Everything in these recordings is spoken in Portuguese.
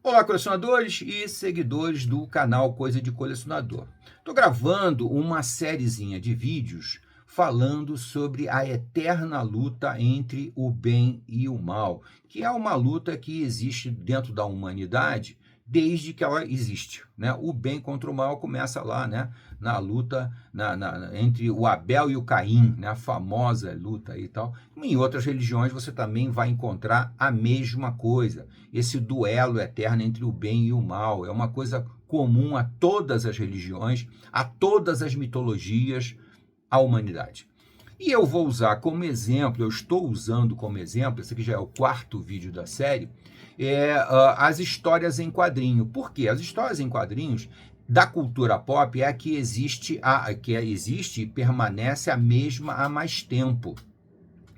Olá, colecionadores e seguidores do canal Coisa de Colecionador. Estou gravando uma sériezinha de vídeos falando sobre a eterna luta entre o bem e o mal, que é uma luta que existe dentro da humanidade desde que ela existe, né? O bem contra o mal começa lá, né? Na luta entre o Abel e o Caim, né? A famosa luta e tal. Em outras religiões você também vai encontrar a mesma coisa. Esse duelo eterno entre o bem e o mal é uma coisa comum a todas as religiões, a todas as mitologias, à humanidade. E eu vou usar como exemplo, eu estou usando como exemplo, esse aqui já é o quarto vídeo da série, as histórias em quadrinho. Por quê? As histórias em quadrinhos da cultura pop é a que existe, existe e permanece a mesma há mais tempo.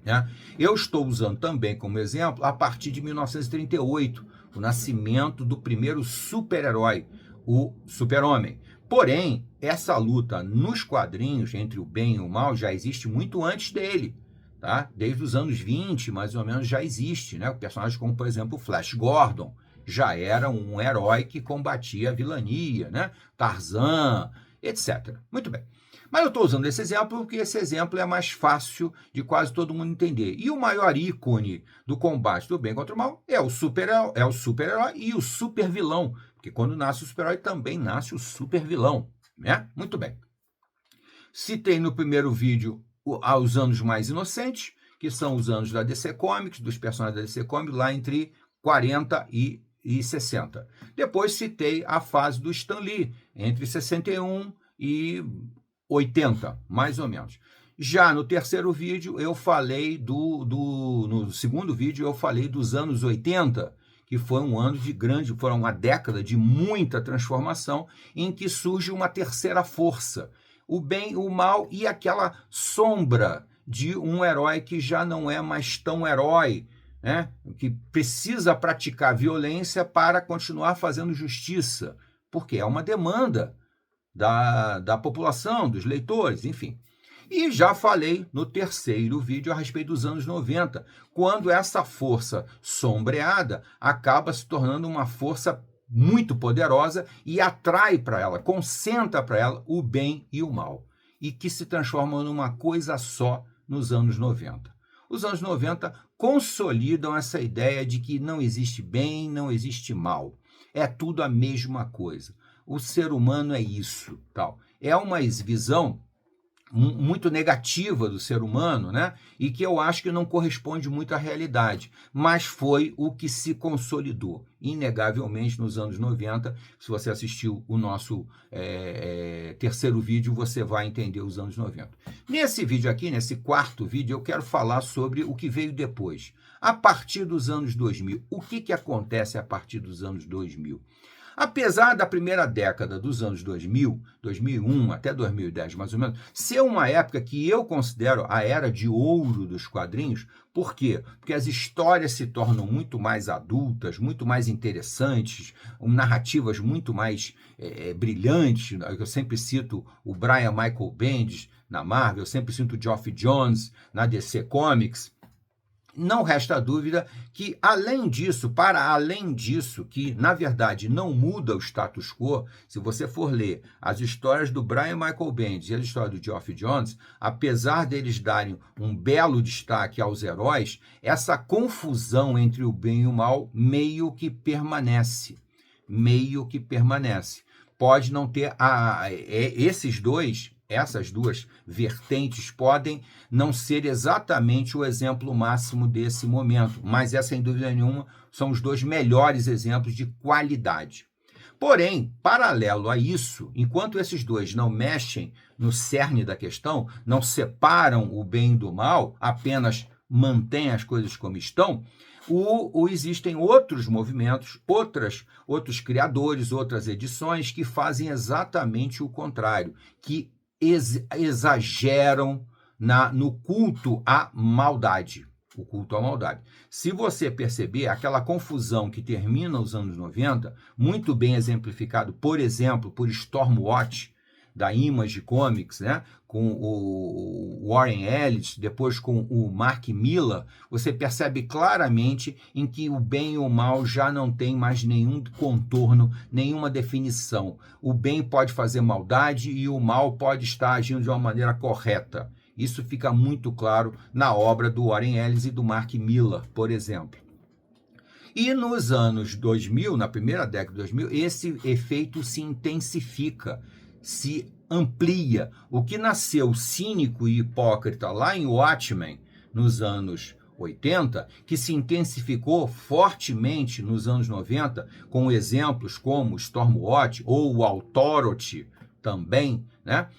Né? Eu estou usando também como exemplo a partir de 1938, o nascimento do primeiro super-herói, o Super-Homem. Porém, essa luta nos quadrinhos entre o bem e o mal já existe muito antes dele. Tá? Desde os anos 20, mais ou menos, já existe. Né? Personagens como, por exemplo, o Flash Gordon já era um herói que combatia a vilania, né? Tarzan, etc. Muito bem. Mas eu estou usando esse exemplo porque esse exemplo é mais fácil de quase todo mundo entender. E o maior ícone do combate do bem contra o mal é o super-herói e o super-vilão. Porque quando nasce o super-herói também nasce o super-vilão. Né? Muito bem. Citei no primeiro vídeo os anos mais inocentes, que são os anos da DC Comics, dos personagens da DC Comics, lá entre 40 e 60. Depois citei a fase do Stan Lee, entre 61 e 80, mais ou menos. Já no terceiro vídeo, eu falei no segundo vídeo, eu falei dos anos 80, que foi um ano de foi uma década de muita transformação, em que surge uma terceira força, o bem, o mal e aquela sombra de um herói que já não é mais tão herói, né? Que precisa praticar violência para continuar fazendo justiça, porque é uma demanda da população, dos leitores, enfim. E já falei no terceiro vídeo a respeito dos anos 90, quando essa força sombreada acaba se tornando uma força muito poderosa e atrai para ela, concentra para ela o bem e o mal, e que se transformam numa coisa só nos anos 90. Os anos 90 consolidam essa ideia de que não existe bem, não existe mal. É tudo a mesma coisa. O ser humano é isso, tal. É uma visão muito negativa do ser humano, né? E que eu acho que não corresponde muito à realidade, mas foi o que se consolidou, inegavelmente, nos anos 90. Se você assistiu o nosso terceiro vídeo, você vai entender os anos 90. Nesse vídeo aqui, nesse quarto vídeo, eu quero falar sobre o que veio depois. A partir dos anos 2000, o que acontece a partir dos anos 2000? Apesar da primeira década dos anos 2000, 2001 até 2010 mais ou menos, ser uma época que eu considero a era de ouro dos quadrinhos, por quê? Porque as histórias se tornam muito mais adultas, muito mais interessantes, narrativas muito mais brilhantes. Eu sempre cito o Brian Michael Bendis na Marvel, eu sempre cito o Geoff Johns na DC Comics. Não resta dúvida que, além disso, que na verdade não muda o status quo, se você for ler as histórias do Brian Michael Bendis e as histórias do Geoff Johns, apesar deles darem um belo destaque aos heróis, essa confusão entre o bem e o mal meio que permanece. Pode não ter essas duas vertentes podem não ser exatamente o exemplo máximo desse momento, mas sem dúvida nenhuma, são os dois melhores exemplos de qualidade. Porém, paralelo a isso, enquanto esses dois não mexem no cerne da questão, não separam o bem do mal, apenas mantêm as coisas como estão, existem outros movimentos, outros criadores, outras edições que fazem exatamente o contrário, que exageram no culto à maldade. Se você perceber, aquela confusão que termina os anos 90, muito bem exemplificado, por exemplo, por Stormwatch, da Image Comics, né? Com o Warren Ellis, depois com o Mark Millar, você percebe claramente em que o bem e o mal já não tem mais nenhum contorno, nenhuma definição. O bem pode fazer maldade e o mal pode estar agindo de uma maneira correta. Isso fica muito claro na obra do Warren Ellis e do Mark Millar, por exemplo. E nos anos 2000, na primeira década de 2000, esse efeito se intensifica, se amplia. O que nasceu cínico e hipócrita lá em Watchmen, nos anos 80, que se intensificou fortemente nos anos 90, com exemplos como Stormwatch ou o Authority também, né?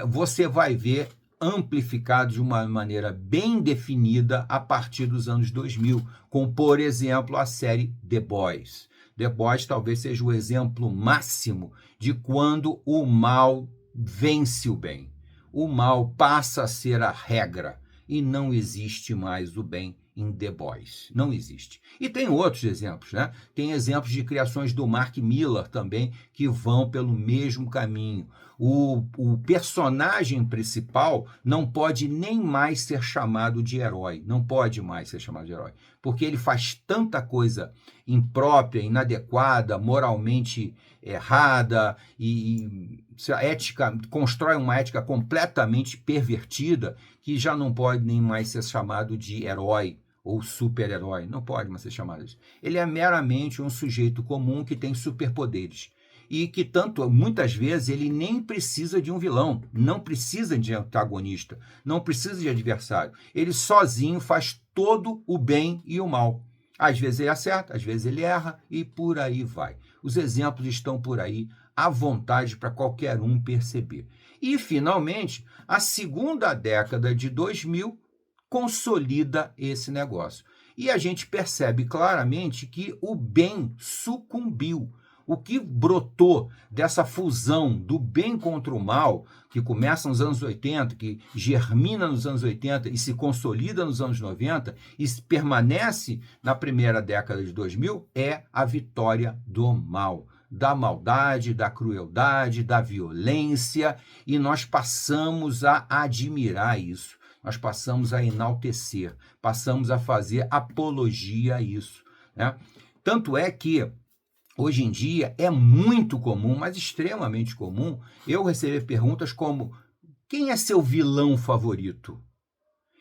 Você vai ver amplificado de uma maneira bem definida a partir dos anos 2000, com, por exemplo, a série The Boys. The Boys talvez seja o exemplo máximo de quando o mal vence o bem. O mal passa a ser a regra e não existe mais o bem em The Boys. Não existe. E tem outros exemplos, né? Tem exemplos de criações do Mark Millar também que vão pelo mesmo caminho. O personagem principal não pode nem mais ser chamado de herói. Não pode mais ser chamado de herói. Porque ele faz tanta coisa imprópria, inadequada, moralmente errada e constrói uma ética completamente pervertida que já não pode nem mais ser chamado de herói ou super-herói. Não pode mais ser chamado isso. Ele é meramente um sujeito comum que tem superpoderes. E que muitas vezes ele nem precisa de um vilão, não precisa de antagonista, não precisa de adversário. Ele sozinho faz todo o bem e o mal. Às vezes ele acerta, às vezes ele erra e por aí vai. Os exemplos estão por aí à vontade para qualquer um perceber. E, finalmente, a segunda década de 2000 consolida esse negócio. E a gente percebe claramente que o bem sucumbiu. O que brotou dessa fusão do bem contra o mal, que começa nos anos 80, que germina nos anos 80 e se consolida nos anos 90 e permanece na primeira década de 2000, é a vitória do mal, da maldade, da crueldade, da violência, e nós passamos a admirar isso, nós passamos a enaltecer, passamos a fazer apologia a isso, né? Tanto é que hoje em dia é muito comum, mas extremamente comum, eu receber perguntas como: quem é seu vilão favorito?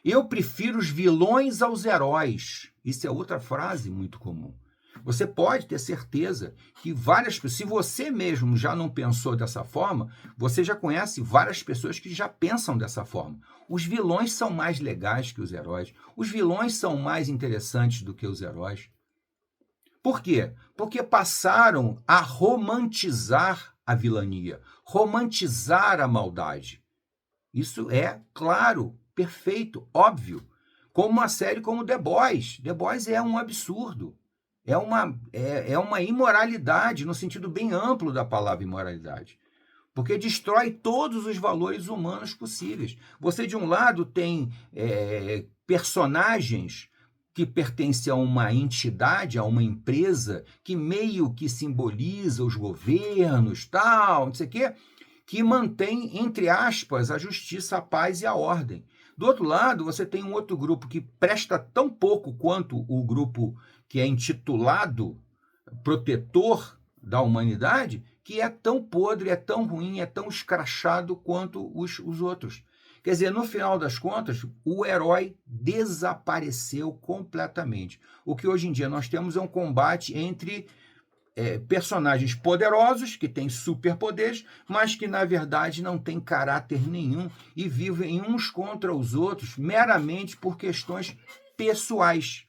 Eu prefiro os vilões aos heróis. Isso é outra frase muito comum. Você pode ter certeza que várias pessoas, se você mesmo já não pensou dessa forma, você já conhece várias pessoas que já pensam dessa forma. Os vilões são mais legais que os heróis. Os vilões são mais interessantes do que os heróis. Por quê? Porque passaram a romantizar a vilania, romantizar a maldade. Isso é claro, perfeito, óbvio. Como uma série como The Boys. The Boys é um absurdo. É uma imoralidade, no sentido bem amplo da palavra imoralidade. Porque destrói todos os valores humanos possíveis. Você, de um lado, tem personagens que pertence a uma entidade, a uma empresa, que meio que simboliza os governos, tal, não sei o quê, que mantém, entre aspas, a justiça, a paz e a ordem. Do outro lado, você tem um outro grupo que presta tão pouco quanto o grupo que é intitulado protetor da humanidade, que é tão podre, é tão ruim, é tão escrachado quanto os outros. Quer dizer, no final das contas, o herói desapareceu completamente. O que hoje em dia nós temos é um combate entre personagens poderosos, que têm superpoderes, mas que, na verdade, não têm caráter nenhum e vivem uns contra os outros meramente por questões pessoais.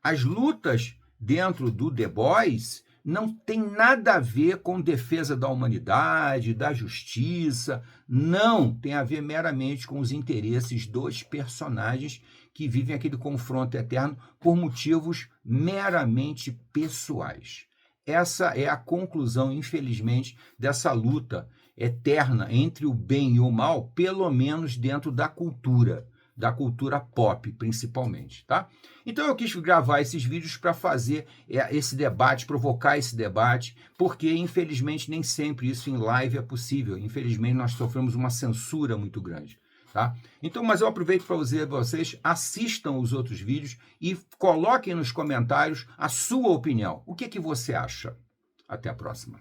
As lutas dentro do The Boys não tem nada a ver com defesa da humanidade, da justiça, não, tem a ver meramente com os interesses dos personagens que vivem aquele confronto eterno por motivos meramente pessoais. Essa é a conclusão, infelizmente, dessa luta eterna entre o bem e o mal, pelo menos dentro da cultura da cultura pop, principalmente, tá? Então eu quis gravar esses vídeos para fazer esse debate, provocar esse debate, porque infelizmente nem sempre isso em live é possível. Infelizmente nós sofremos uma censura muito grande, tá? Então, mas eu aproveito para dizer a vocês, assistam os outros vídeos e coloquem nos comentários a sua opinião. O que você acha? Até a próxima.